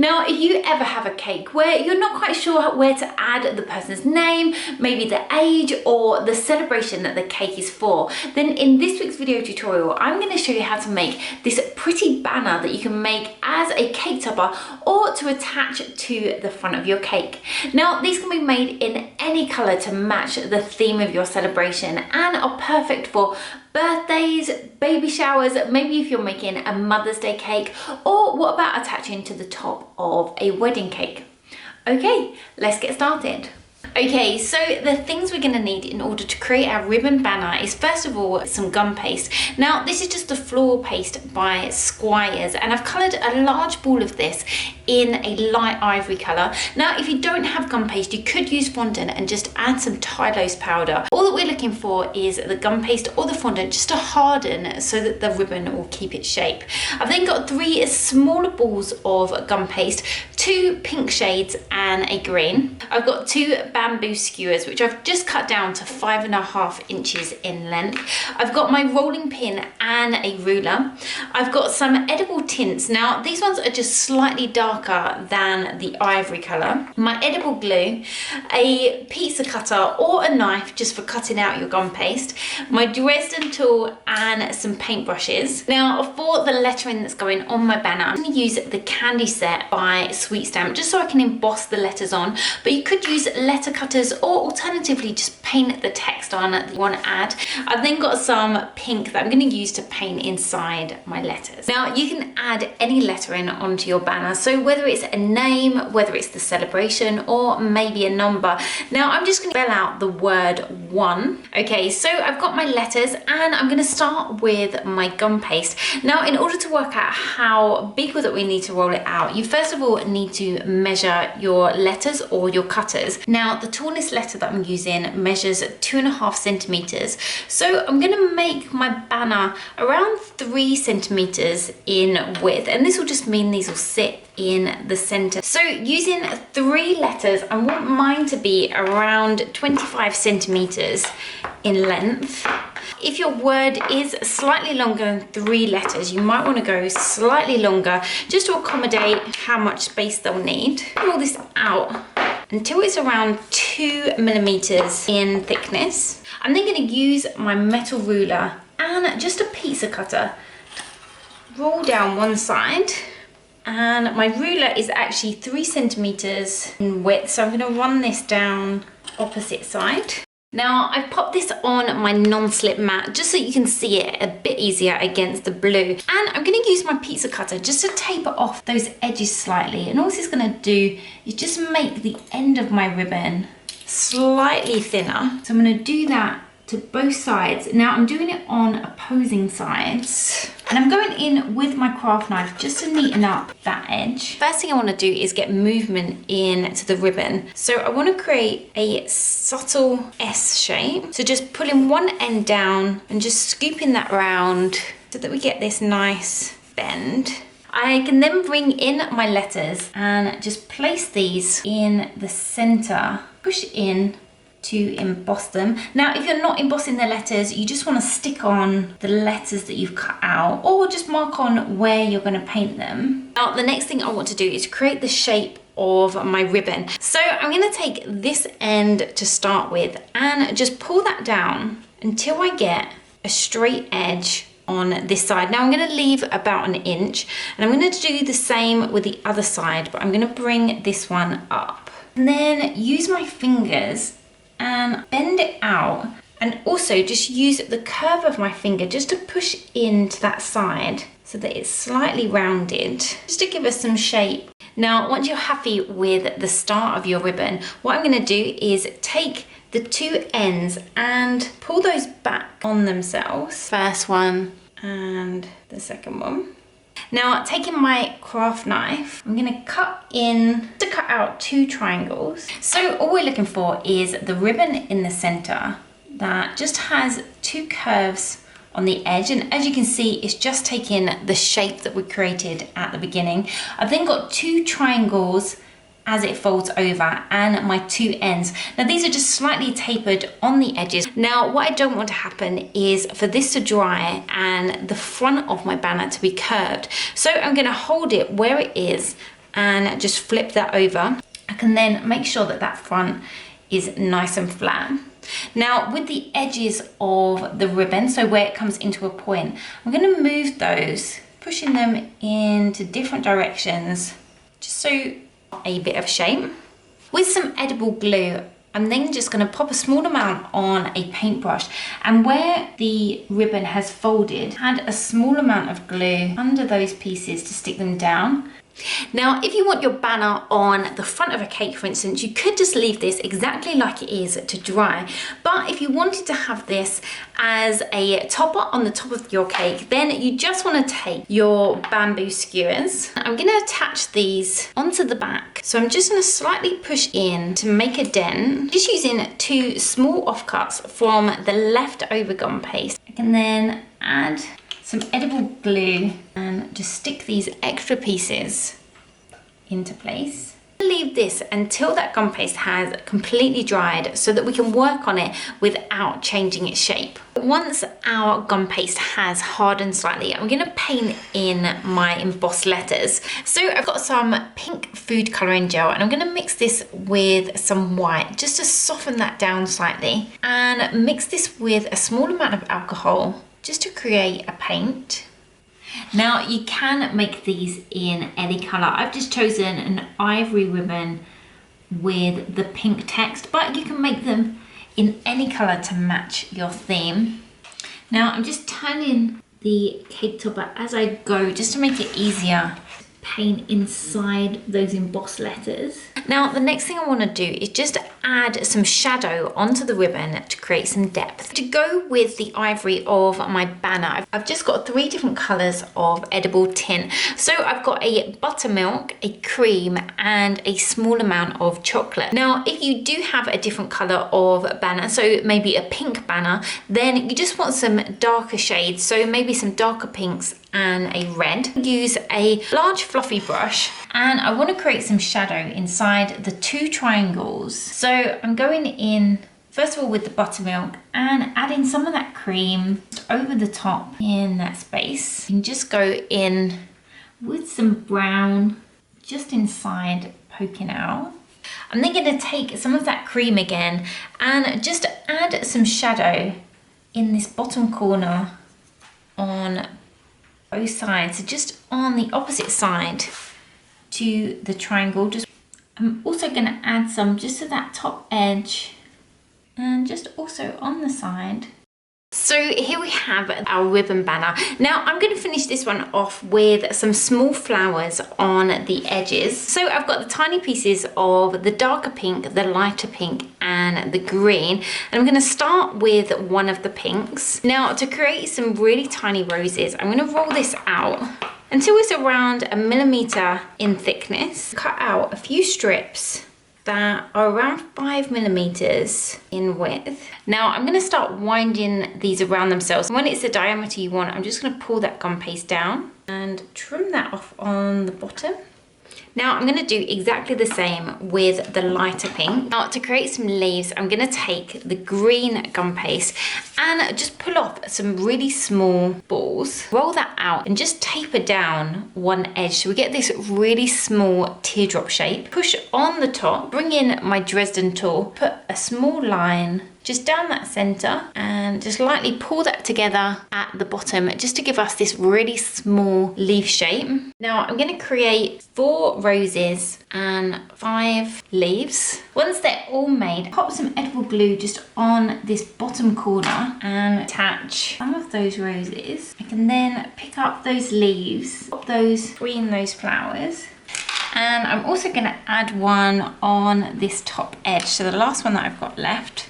Now, if you ever have a cake where you're not quite sure where to add the person's name, maybe the age or the celebration that the cake is for, then in this week's video tutorial, I'm going to show you how to make this pretty banner that you can make as a cake topper or to attach to the front of your cake. Now, these can be made in any color to match the theme of your celebration and are perfect for birthdays, baby showers, maybe if you're making a Mother's Day cake, or what about attaching to the top of a wedding cake? Okay, let's get started. Okay, so the things we're going to need in order to create our ribbon banner is first of all some gum paste. Now this is just a floral paste by Squires and I've coloured a large ball of this in a light ivory colour. Now if you don't have gum paste, you could use fondant and just add some Tylose powder. All that we're looking for is the gum paste or the fondant just to harden so that the ribbon will keep its shape. I've then got 3 smaller balls of gum paste, 2 pink shades and a green. I've got 2 bamboo skewers which I've just cut down to 5.5 inches in length. I've got my rolling pin and a ruler. I've got some edible tints. Now these ones are just slightly darker than the ivory colour. My edible glue, a pizza cutter or a knife just for cutting out your gum paste, my Dresden tool and some paintbrushes. Now for the lettering that's going on my banner, I'm going to use the candy set by Sweetstamp just so I can emboss the letters on, but you could use letter cutters or alternatively just paint the text on that you want to add. I've then got some pink that I'm going to use to paint inside my letters. Now you can add any lettering onto your banner, so whether it's a name, whether it's the celebration or maybe a number. Now I'm just going to spell out the word 1. Okay, so I've got my letters and I'm going to start with my gum paste. Now in order to work out how big that we need to roll it out, you first of all need to measure your letters or your cutters. Now the tallest letter that I'm using measures 2.5 centimeters, so I'm going to make my banner around 3 centimeters in width, and this will just mean these will sit in the center. So using 3 letters, I want mine to be around 25 centimeters in length. If your word is slightly longer than 3 letters, you might want to go slightly longer just to accommodate how much space they'll need. Roll this out until it's around 2 millimeters in thickness. I'm then going to use my metal ruler and just a pizza cutter to roll down one side. And my ruler is actually 3 centimeters in width, so I'm going to run this down opposite side. Now I've popped this on my non-slip mat just so you can see it a bit easier against the blue, and I'm going to use my pizza cutter just to taper off those edges slightly, and all this is going to do is just make the end of my ribbon slightly thinner. So I'm going to do that to both sides. Now I'm doing it on opposing sides and I'm going in with my craft knife just to neaten up that edge. First thing I want to do is get movement into the ribbon. So I want to create a subtle S shape. So just pulling one end down and just scooping that round so that we get this nice bend. I can then bring in my letters and just place these in the center, push in to emboss them. Now if you're not embossing the letters, you just want to stick on the letters that you've cut out or just mark on where you're going to paint them. Now the next thing I want to do is create the shape of my ribbon. So I'm going to take this end to start with and just pull that down until I get a straight edge on this side. Now I'm going to leave about 1 inch and I'm going to do the same with the other side, but I'm going to bring this one up and then use my fingers and bend it out, and also just use the curve of my finger just to push into that side so that it's slightly rounded, just to give us some shape. Now once you're happy with the start of your ribbon, what I'm going to do is take the 2 ends and pull those back on themselves. First one and the second one. Now taking my craft knife, I'm going to cut out 2 triangles. So all we're looking for is the ribbon in the center that just has 2 curves on the edge, and as you can see it's just taking the shape that we created at the beginning. I've then got 2 triangles as it folds over and my 2 ends. Now these are just slightly tapered on the edges. Now what I don't want to happen is for this to dry and the front of my banner to be curved. So I'm going to hold it where it is, and just flip that over. I can then make sure that that front is nice and flat. Now with the edges of the ribbon, so where it comes into a point, I'm going to move those, pushing them into different directions, just so a bit of shape. With some edible glue, I'm then just going to pop a small amount on a paintbrush, and where the ribbon has folded, add a small amount of glue under those pieces to stick them down. Now, if you want your banner on the front of a cake, for instance, you could just leave this exactly like it is to dry. But if you wanted to have this as a topper on the top of your cake, then you just want to take your bamboo skewers. I'm going to attach these onto the back. So I'm just going to slightly push in to make a dent, just using 2 small offcuts from the leftover gum paste. I can then add some edible glue and just stick these extra pieces into place. Leave this until that gum paste has completely dried so that we can work on it without changing its shape. Once our gum paste has hardened slightly, I'm going to paint in my embossed letters. So I've got some pink food colouring gel, and I'm going to mix this with some white just to soften that down slightly, and mix this with a small amount of alcohol just to create a paint. Now you can make these in any colour. I've just chosen an ivory ribbon with the pink text, but you can make them in any colour to match your theme. Now I'm just turning the cake topper as I go just to make it easier to paint inside those embossed letters. Now the next thing I want to do is just add some shadow onto the ribbon to create some depth. To go with the ivory of my banner, I've just got 3 different colours of edible tint. So I've got a buttermilk, a cream, and a small amount of chocolate. Now if you do have a different colour of banner, so maybe a pink banner, then you just want some darker shades, so maybe some darker pinks and a red. Use a large fluffy brush, and I want to create some shadow inside the 2 triangles. So I'm going in first of all with the buttermilk and adding some of that cream over the top in that space, and just go in with some brown just inside, poking out. I'm then going to take some of that cream again and just add some shadow in this bottom corner on both sides, so just on the opposite side to the triangle. I'm also going to add some just to that top edge and just also on the side. So here we have our ribbon banner. Now I'm going to finish this one off with some small flowers on the edges. So I've got the tiny pieces of the darker pink, the lighter pink, and the green. And I'm going to start with one of the pinks. Now to create some really tiny roses, I'm going to roll this out until it's around 1 millimeter in thickness. Cut out a few strips that are around 5 millimeters in width. Now I'm going to start winding these around themselves. When it's the diameter you want, I'm just going to pull that gum paste down and trim that off on the bottom. Now I'm going to do exactly the same with the lighter pink. Now to create some leaves, I'm going to take the green gum paste and just pull off some really small balls. Roll that out and just taper down one edge so we get this really small teardrop shape. Push on the top, bring in my Dresden tool, put a small line just down that center and just lightly pull that together at the bottom just to give us this really small leaf shape. Now I'm going to create 4 roses and 5 leaves. Once they're all made, pop some edible glue just on this bottom corner and attach some of those roses. I can then pick up those leaves, pop those between those flowers. And I'm also going to add one on this top edge, so the last one that I've got left.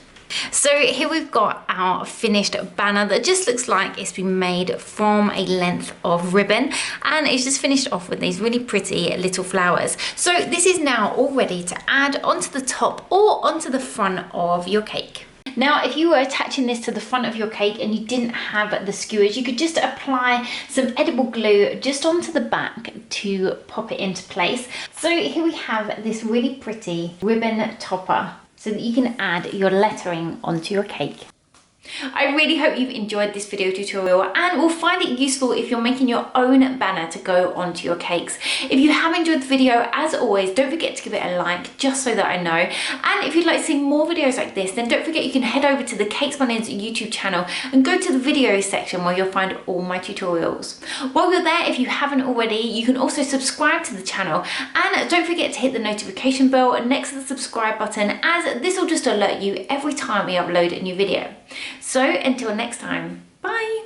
So here we've got our finished banner that just looks like it's been made from a length of ribbon, and it's just finished off with these really pretty little flowers. So this is now all ready to add onto the top or onto the front of your cake. Now, if you were attaching this to the front of your cake and you didn't have the skewers, you could just apply some edible glue just onto the back to pop it into place. So here we have this really pretty ribbon topper so that you can add your lettering onto your cake. I really hope you've enjoyed this video tutorial and will find it useful if you're making your own banner to go onto your cakes. If you have enjoyed the video, as always, don't forget to give it a like just so that I know. And if you'd like to see more videos like this, then don't forget you can head over to the Cakes by Nins YouTube channel and go to the videos section where you'll find all my tutorials. While you're there, if you haven't already, you can also subscribe to the channel, and don't forget to hit the notification bell next to the subscribe button, as this will just alert you every time we upload a new video. So until next time, bye!